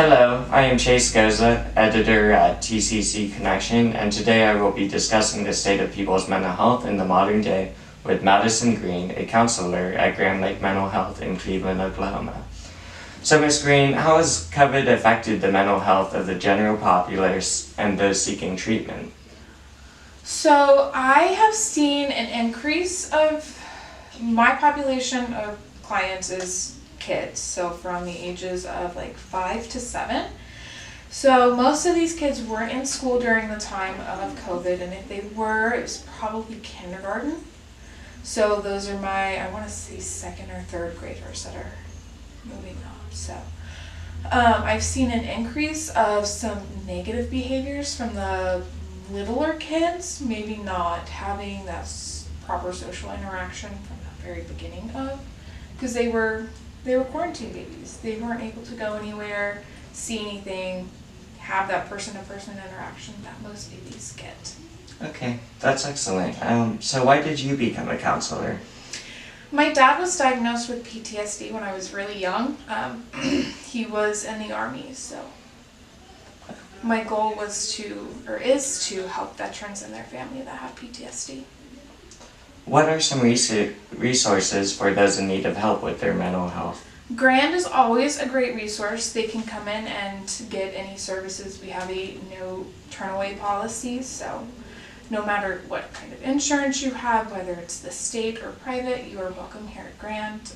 Hello, I am Chase Goza, editor at TCC Connection, and today I will be discussing the state of people's mental health in the modern day with Madison Green, a counselor at Grand Lake Mental Health in Cleveland, Oklahoma. So, Ms. Green, how has COVID affected the mental health of the general populace and those seeking treatment? So I have seen an increase of my population of clients is kids, so from the ages of like 5 to 7. So most of these kids weren't in school during the time of COVID, and if they were, it was probably kindergarten. So those are my, I want to say, second or third graders that are moving on. So I've seen an increase of some negative behaviors from the littler kids, maybe not having that proper social interaction from the very beginning of, because they were quarantine babies. They weren't able to go anywhere, see anything, have that person-to-person interaction that most babies get. Okay, that's excellent. So why did you become a counselor? My dad was diagnosed with PTSD when I was really young. He was in the Army, so my goal was is to help veterans and their family that have PTSD. What are some resources for those in need of help with their mental health? Grand is always a great resource. They can come in and get any services. We have a no turn-away policy, so no matter what kind of insurance you have, whether it's the state or private, you are welcome here at Grand.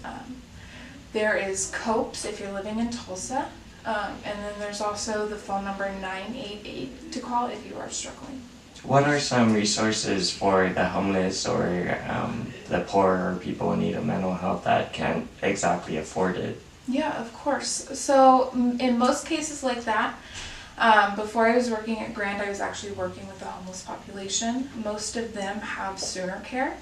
There is COPES if you're living in Tulsa. And then there's also the phone number 988 to call if you are struggling. What are some resources for the homeless or the poor or people in need of mental health that can't exactly afford it? Yeah, of course. So in most cases like that, before I was working at Grand, I was actually working with the homeless population. Most of them have Sooner Care.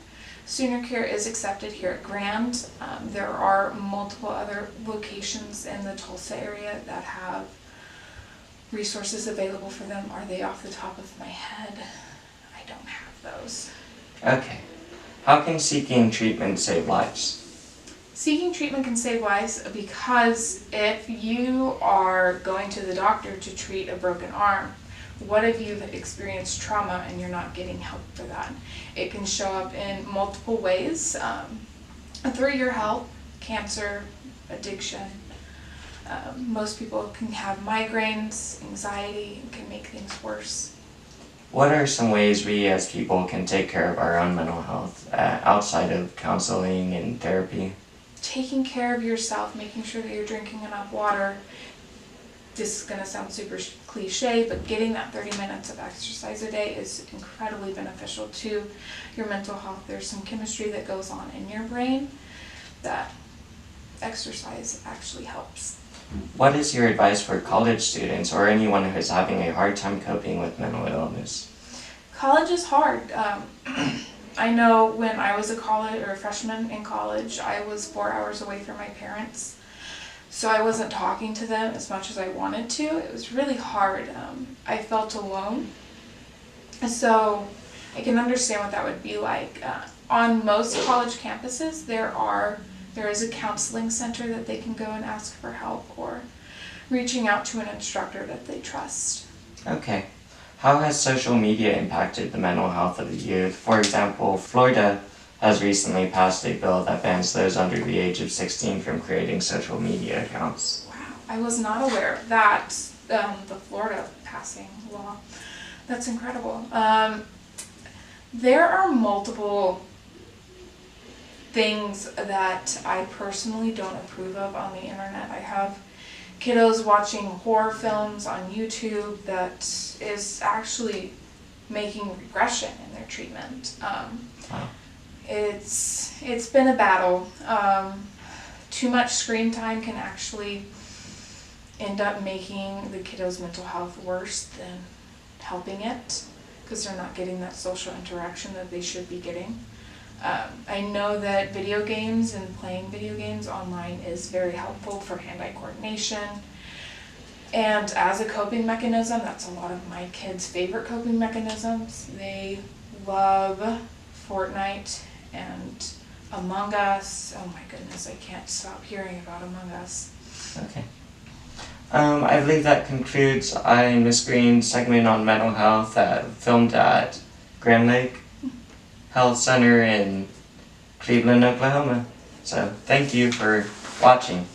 Sooner Care is accepted here at Grand. There are multiple other locations in the Tulsa area that have resources available for them. Are they off the top of my head? I don't have those. Okay. How can seeking treatment save lives? Seeking treatment can save lives because if you are going to the doctor to treat a broken arm, what if you've experienced trauma and you're not getting help for that? It can show up in multiple ways through your health, cancer, addiction. Most people can have migraines, anxiety, and can make things worse. What are some ways we as people can take care of our own mental health outside of counseling and therapy? Taking care of yourself, making sure that you're drinking enough water. This is going to sound super cliche, but getting that 30 minutes of exercise a day is incredibly beneficial to your mental health. There's some chemistry that goes on in your brain that exercise actually helps. What is your advice for college students or anyone who is having a hard time coping with mental illness? College is hard. I know when I was a freshman in college, I was 4 hours away from my parents. So I wasn't talking to them as much as I wanted to. It was really hard. I felt alone. So I can understand what that would be like. On most college campuses, there is a counseling center that they can go and ask for help, or reaching out to an instructor that they trust. Okay. How has social media impacted the mental health of the youth? For example, Florida has recently passed a bill that bans those under the age of 16 from creating social media accounts. Wow, I was not aware of that, the Florida passing law. That's incredible. There are multiple things that I personally don't approve of on the internet. I have kiddos watching horror films on YouTube that is actually making regression in their treatment. Wow. It's been a battle. Too much screen time can actually end up making the kiddos' mental health worse than helping it, because they're not getting that social interaction that they should be getting. I know that video games and playing video games online is very helpful for hand-eye coordination. And as a coping mechanism, that's a lot of my kids' favorite coping mechanisms. They love Fortnite and Among Us. Oh my goodness, I can't stop hearing about Among Us. Okay. I believe that concludes Miss Green's segment on mental health filmed at Grand Lake Health Center in Cleveland, Oklahoma. So thank you for watching.